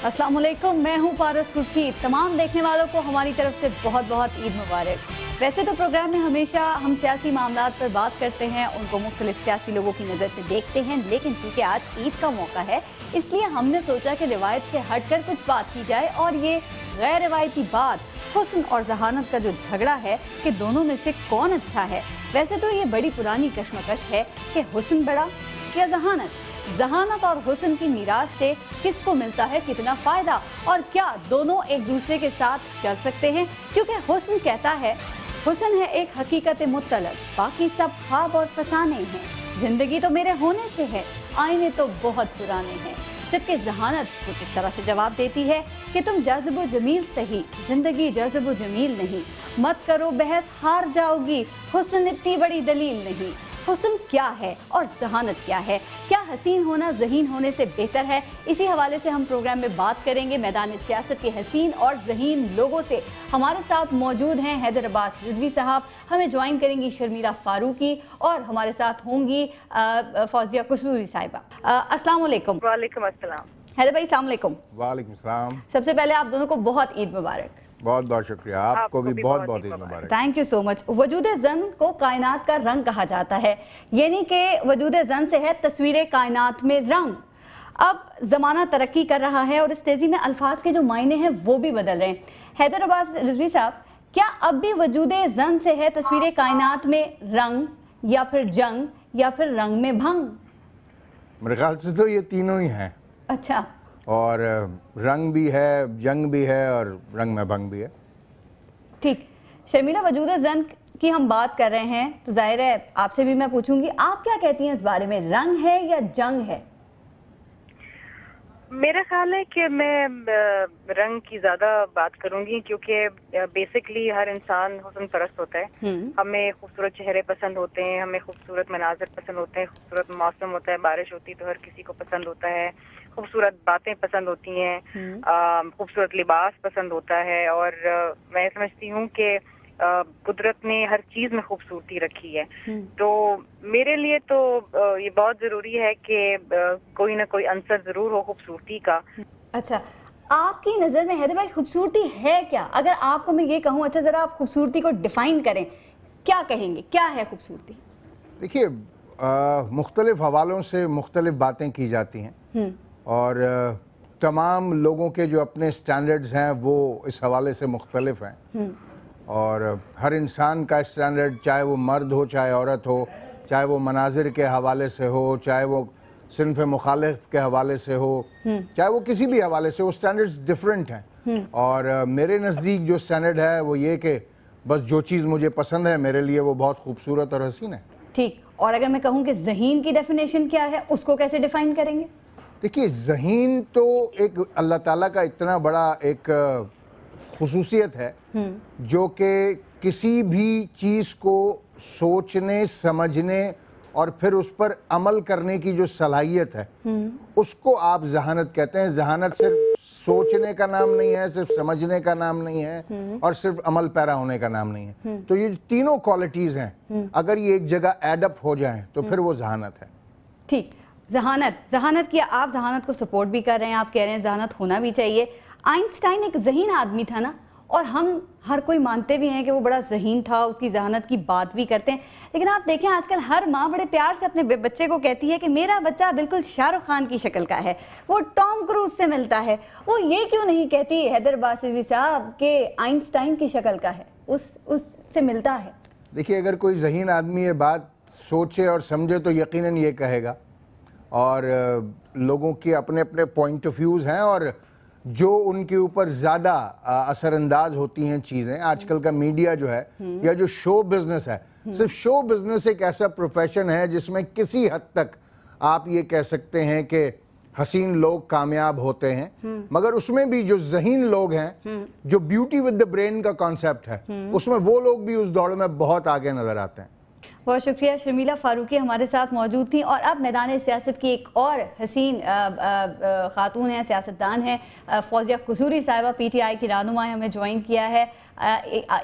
अस्सलाम वालेकुम, मैं हूँ पारस खुर्शीद। तमाम देखने वालों को हमारी तरफ से बहुत बहुत ईद मुबारक। वैसे तो प्रोग्राम में हमेशा हम सियासी मामलात पर बात करते हैं, उनको मुख्तलिफ सियासी लोगों की नज़र से देखते हैं, लेकिन क्योंकि आज ईद का मौका है इसलिए हमने सोचा कि रिवायत से हटकर कुछ बात की जाए। और ये गैर रिवायती बात हुस्न और जहानत का जो झगड़ा है कि दोनों में से कौन अच्छा है। वैसे तो ये बड़ी पुरानी कश्मकश है कि हुस्न बड़ा या जहानत, जहानत और हुस्न की मीरास से किसको मिलता है कितना फ़ायदा, और क्या दोनों एक दूसरे के साथ चल सकते हैं। क्योंकि हुस्न कहता है, हुस्न है एक हकीकत मुतलब, बाकी सब ख्वाब और फसाने हैं, जिंदगी तो मेरे होने से है, आईने तो बहुत पुराने हैं। जबकि जहानत कुछ इस तरह से जवाब देती है कि तुम जज़्ब जमील सही, जिंदगी जज़्ब जमील नहीं, मत करो बहस हार जाओगी, हुस्न इतनी बड़ी दलील नहीं। हुस्न क्या है और जहानत क्या है, क्या हसीन होना ज़हीन होने से बेहतर है? इसी हवाले से हम प्रोग्राम में बात करेंगे मैदान सियासत के हसीन और ज़हीन लोगों से। हमारे साथ मौजूद हैं हैदर अब्बास रिजवी साहब, हमें ज्वाइन करेंगी शर्मिला फारूकी और हमारे साथ होंगी फौजिया कुसूरी साहिबा। अस्सलाम वालेकुम। वालेकुम अस्सलाम। हैदर भाई अस्सलाम वालेकुम। वालेकुम सलाम। सबसे पहले आप दोनों को बहुत ईद मुबारक। बहुत बहुत शुक्रिया, आपको भी बहुत बहुत ईद मुबारक। Thank you so much. वजूद ज़न को कायनात का रंग कहा जाता है, यानी कि वजूद ज़न से है तस्वीर कायनात में रंग। अब ज़माना तरक्की कर रहा है और इस तेज़ी में अल्फाज के जो मायने हैं वो भी बदल रहे हैं। हैदर अब्बास रिजवी साहब, क्या अब भी वजूद ज़न से है तस्वीर कायनात में रंग, या फिर जंग, या फिर रंग में भंग? मेरे ख्याल से तो ये तीनों ही हैं। अच्छा। और रंग भी है, जंग भी है और रंग में भंग भी है। ठीक। शर्मिला, वजूद ज़न की हम बात कर रहे हैं तो जाहिर है आपसे भी मैं पूछूंगी, आप क्या कहती हैं इस बारे में, रंग है या जंग है? मेरा ख्याल है कि मैं रंग की ज्यादा बात करूंगी, क्योंकि बेसिकली हर इंसान हुस्न परस्त होता है। हमें खूबसूरत चेहरे पसंद होते हैं, हमें खूबसूरत मनाजिर पसंद होते हैं, खूबसूरत मौसम होता है, बारिश होती है तो हर किसी को पसंद होता है, खूबसूरत बातें पसंद होती हैं, खूबसूरत लिबास पसंद होता है। और मैं समझती हूँ कि कुदरत ने हर चीज में खूबसूरती रखी है। तो मेरे लिए तो ये बहुत जरूरी है कि कोई ना कोई अंसर जरूर हो खूबसूरती का। अच्छा, आपकी नजर में हैदर भाई खूबसूरती है क्या? अगर आपको मैं ये कहूँ, अच्छा जरा आप खूबसूरती को डिफाइन करें, क्या कहेंगे, क्या है खूबसूरती? देखिए, मुख्तलिफ हवालों से मुख्तलिफ बातें की जाती हैं और तमाम लोगों के जो अपने स्टैंडर्ड्स हैं वो इस हवाले से मुख्तलिफ हैं। और हर इंसान का स्टैंडर्ड, चाहे वो मर्द हो चाहे औरत हो, चाहे वो मनाजिर के हवाले से हो, चाहे वो सिन्फ मुखालिफ के हवाले से हो, चाहे वो किसी भी हवाले से, वो स्टैंडर्ड्स डिफरेंट हैं। और मेरे नज़दीक जो स्टैंडर्ड है वो ये कि बस जो चीज़ मुझे पसंद है मेरे लिए वो बहुत खूबसूरत और हसीन है। ठीक। और अगर मैं कहूँ कि ज़हीन की डेफिनेशन क्या है, उसको कैसे डिफाइन करेंगे? देखिए, ज़हीन तो एक अल्लाह ताला का इतना बड़ा एक खुसूसियत है जो कि किसी भी चीज़ को सोचने, समझने और फिर उस पर अमल करने की जो सलाहियत है उसको आप जहानत कहते हैं। जहानत सिर्फ सोचने का नाम नहीं है, सिर्फ समझने का नाम नहीं है और सिर्फ अमल पैरा होने का नाम नहीं है। तो ये तीनों क्वालिटीज़ हैं, अगर ये एक जगह एडअप हो जाएं तो फिर वो जहानत है। ठीक। जहानत की आप जहानत को सपोर्ट भी कर रहे हैं, आप कह रहे हैं जहानत होना भी चाहिए। आइंस्टाइन एक ज़हीन आदमी था ना, और हम हर कोई मानते भी हैं कि वो बड़ा ज़हीन था, उसकी जहानत की बात भी करते हैं। लेकिन आप देखें आजकल हर माँ बड़े प्यार से अपने बच्चे को कहती है कि मेरा बच्चा बिल्कुल शाहरुख खान की शक्ल का है, वो टॉम क्रूज से मिलता है। वो ये क्यों नहीं कहती हैदर अब्बास रिजवी साहब कि आइंस्टाइन की शक्ल का है, उससे मिलता है? देखिए, अगर कोई ज़हीन आदमी ये बात सोचे और समझे तो यकीनन ये कहेगा। और लोगों के अपने अपने पॉइंट ऑफ व्यूज़ हैं और जो उनके ऊपर ज़्यादा असरअंदाज होती हैं चीज़ें। आजकल का मीडिया जो है या जो शो बिज़नेस है, सिर्फ शो बिज़नेस एक ऐसा प्रोफेशन है जिसमें किसी हद तक आप ये कह सकते हैं कि हसीन लोग कामयाब होते हैं, मगर उसमें भी जो ज़हीन लोग हैं, जो ब्यूटी विद द ब्रेन का कॉन्सेप्ट है, उसमें वो लोग भी उस दौड़ में बहुत आगे नज़र आते हैं। बहुत शुक्रिया। शर्मिला फारूकी हमारे साथ मौजूद थी। और अब मैदान सियासत की एक और हसीन खातून है, सियासतदान है, फौजिया कुसूरी साहिबा, PTI की रहनुमा है, हमें ज्वाइन किया है।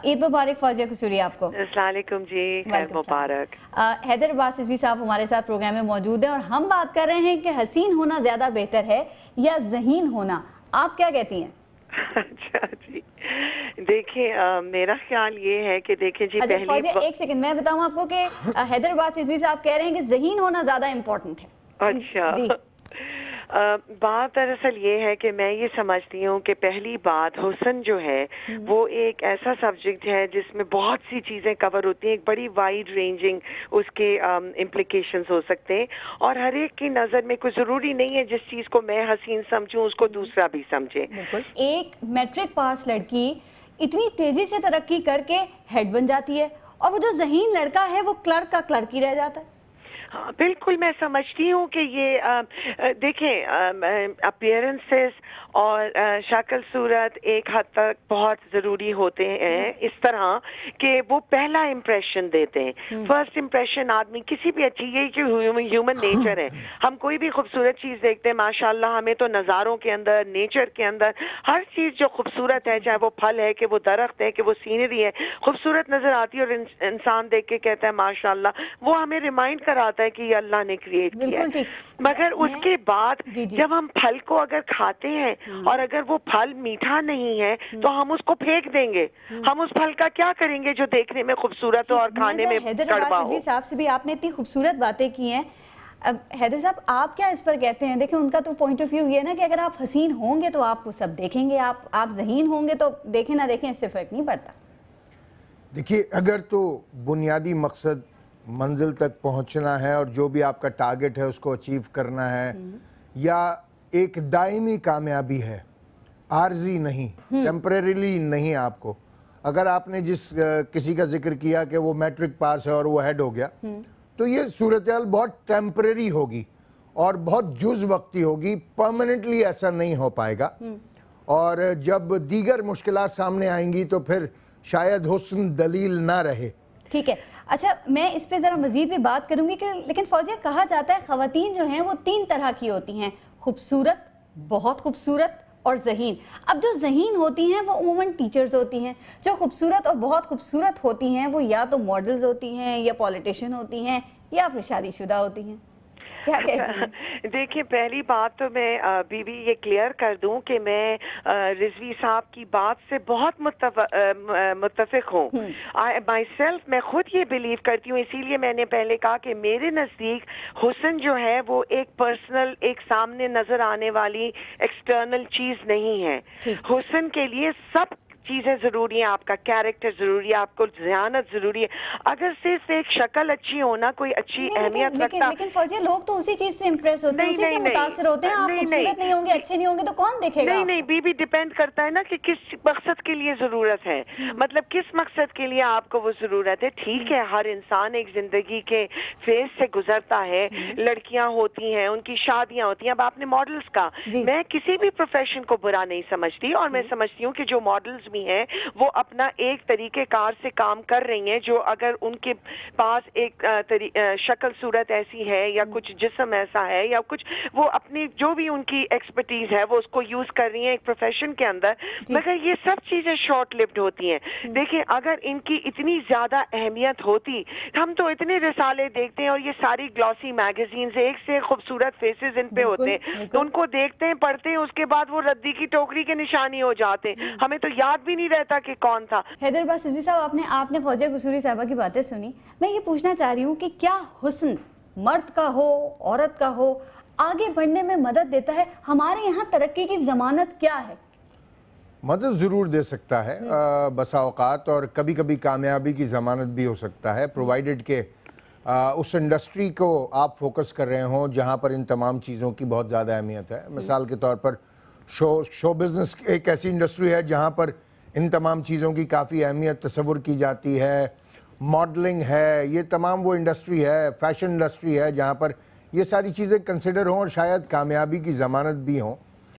ईद मुबारक फौजिया कुसूरी आपको। अस्सलाम वालेकुम जी, ईद मुबारक। हैदर अब्बास रिजवी साहब हमारे साथ प्रोग्राम में मौजूद है और हम बात कर रहे हैं कि हसीन होना ज़्यादा बेहतर है या ज़हीन होना। آپ کیا کہتی ہیں؟ اچھا جی دیکھیں میرا خیال یہ ہے کہ دیکھیں جی پہلی ایک سیکنڈ میں بتاؤں آپ کو کہ حیدرآباد رضوی صاحب کہہ رہے ہیں کہ ذہین ہونا زیادہ امپورٹنٹ ہے. اچھا بات دراصل یہ ہے کہ میں یہ سمجھتی ہوں کہ پہلی بات حسن جو ہے وہ ایک ایسا سبجیکٹ ہے جس میں بہت سی چیزیں کور ہوتی ہیں, ایک بڑی وائڈ رینجنگ اس کے امپلیکیشنز ہو سکتے ہیں, اور ہر ایک کی نظر میں کوئی ضروری نہیں ہے جس چیز کو میں حسین سمجھوں اس کو دوسرا بھی سمجھے. ایک میٹرک پاس لڑکی اتنی تیزی سے ترقی کر کے ہیڈ بن جاتی ہے, اور وہ جو ذہین لڑکا ہے وہ کلرک کا کلرک ہی رہ جاتا ہے. بالکل میں سمجھتی ہوں کہ یہ دیکھیں اپیرنسز اور شکل صورت ایک حد تک بہت ضروری ہوتے ہیں, اس طرح کہ وہ پہلا امپریشن دیتے ہیں. فرسٹ امپریشن آدمی کسی بھی اچھی, یہی کہ ہیومن نیچر ہے, ہم کوئی بھی خوبصورت چیز دیکھتے ہیں ماشاءاللہ ہمیں تو نظاروں کے اندر, نیچر کے اندر ہر چیز جو خوبصورت ہے, چاہے وہ پھل ہے کہ وہ درخت ہے کہ وہ سینری ہے, خوبصورت نظر آتی ہے, اور انسان دیکھ کے کہتا ہے ماشاءاللہ, وہ ہمیں ریمائنڈ کراتا ہے کہ یہ اللہ نے کریٹ کیا ہے. مگر اس کے بعد جب ہم پھل کو اگر کھاتے ہیں اور اگر وہ پھل میٹھا نہیں ہے تو ہم اس کو پھینک دیں گے. ہم اس پھل کا کیا کریں گے جو دیکھنے میں خوبصورت ہو اور کھانے میں کڑوا ہو. صاحب سے بھی آپ نے اتنی خوبصورت باتیں کی ہیں. حیدر صاحب آپ کیا اس پر کہتے ہیں؟ دیکھیں ان کا تو پوائنٹ آف ویو یہ ہے نا کہ اگر آپ حسین ہوں گے تو آپ کو سب دیکھیں گے, آپ ذہین ہوں گے تو دیکھیں نہ دیکھیں اس سے فرق نہیں پڑتا. دیکھیے اگر تو بنیادی مقصد منزل تک پہنچنا ہے اور جو بھی آپ کا ٹارگٹ ہے اس کو اچیو کرنا ہے, یا ایک دائمی کامیابی ہے, عارضی نہیں, ٹیمپریریلی نہیں, آپ کو اگر آپ نے جس کسی کا ذکر کیا کہ وہ میٹرک پاس ہے اور وہ ہیڈ ہو گیا, تو یہ صورتحال بہت ٹیمپریری ہوگی اور بہت جز وقتی ہوگی, پرماننٹلی ایسا نہیں ہو پائے گا. اور جب دیگر مشکلات سامنے آئیں گی تو پھر شاید حسن دلیل نہ رہے. ٹھیک ہے, اچھا میں اس پہ ذرا مزید بھی بات کروں گی کہ لیکن فوزیہ کہا جاتا ہے خواتین جو ہیں وہ 3 طرح کی ہوتی ہیں, خوبصورت, بہت خوبصورت اور ذہین. اب جو ذہین ہوتی ہیں وہ عموماً ٹیچرز ہوتی ہیں, جو خوبصورت اور بہت خوبصورت ہوتی ہیں وہ یا تو ماڈلز ہوتی ہیں یا پولیٹیشین ہوتی ہیں یا پھر شادی شدہ ہوتی ہیں. دیکھیں پہلی بات تو میں بی بی یہ کلیئر کر دوں کہ میں رضوی صاحب کی بات سے بہت متفق ہوں. مائی سیلف میں خود یہ بلیو کرتی ہوں, اسی لیے میں نے پہلے کہا کہ میرے نزدیک حسن جو ہے وہ ایک پرسنل, ایک سامنے نظر آنے والی ایکسٹرنل چیز نہیں ہے. حسن کے لیے سب چیزیں ضروری ہیں, آپ کا کیریکٹر ضروری ہے, آپ کو ذہانت ضروری ہے. اگر صرف ایک شکل اچھی ہونا کوئی اچھی اہمیت رکھتا, لیکن فوزیہ لوگ تو اسی چیز سے امپریس ہوتے ہیں, اسی سے متاثر ہوتے ہیں. آپ خوبصورت نہیں ہوں گے, اچھے نہیں ہوں گے تو کون دیکھے گا؟ نہیں بی بی ڈیپینڈ کرتا ہے نا کہ کس مقصد کے لیے ضرورت ہے, مطلب کس مقصد کے لیے آپ کو وہ ضرورت ہے. ٹھیک ہے ہر انسان ایک زندگی کے فیز سے گزرتا ہے, لڑکیاں ہوتی ہیں, ان کی شادیاں ہوتی ہیں. اب آپ نے ماڈلز کا, میں کسی بھی پروفیشن کو برا نہیں سمجھتی, اور میں سمجھتی ہوں کہ جو ماڈلز ہیں وہ اپنا ایک طریقہ کار سے کام کر رہی ہیں, جو اگر ان کے پاس ایک شکل صورت ایسی ہے یا کچھ جسم ایسا ہے یا کچھ, وہ اپنی جو بھی ان کی ایکسپرٹیز ہے وہ اس کو یوز کر رہی ہیں ایک پروفیشن کے اندر. مگر یہ سب چیزیں شارٹ لیوڈ ہوتی ہیں. دیکھیں اگر ان کی اتنی زیادہ اہمیت ہوتی, ہم تو اتنے رسالے دیکھتے ہیں اور یہ ساری گلوسی میگزینز ایک سے خوبصورت فیسز ان پہ ہوتے ہیں, تو ان کو دیکھتے ہیں, پڑھتے ہیں, اس کے بعد وہ ردی کی ٹوکری کے نشانی ہو جاتے ہیں, ہمیں تو یاد بھی نہیں رہتا کہ کون تھا. حیدرآباد رضوی صاحب آپ نے فوزیہ قصوری صاحبہ کی باتیں سنی. میں یہ پوچھنا چاہ رہی ہوں کہ کیا حسن مرد کا ہو عورت کا ہو آگے بڑھنے میں مدد دیتا ہے؟ ہمارے یہاں ترقی کی ضمانت کیا ہے؟ مدد ضرور دے سکتا ہے بسا اوقات, اور کبھی کبھی کامیابی کی ضمانت بھی ہو سکتا ہے, پرووائڈڈ کہ اس انڈسٹری کو آپ فوکس کر رہے ہوں جہاں پر ان تمام چیزوں کی بہت زیادہ اہمیت ہے. مثال کے طور پر شو بزنس ایک ایسی انڈسٹری ہے جہاں پر ان تمام چیزوں کی کافی اہمیت تصور کی جاتی ہے. ماڈلنگ ہے, یہ تمام وہ انڈسٹری ہے, فیشن انڈسٹری ہے جہاں پر یہ ساری چیزیں کنسیڈر ہوں اور شاید کامیابی کی ضمانت بھی ہوں.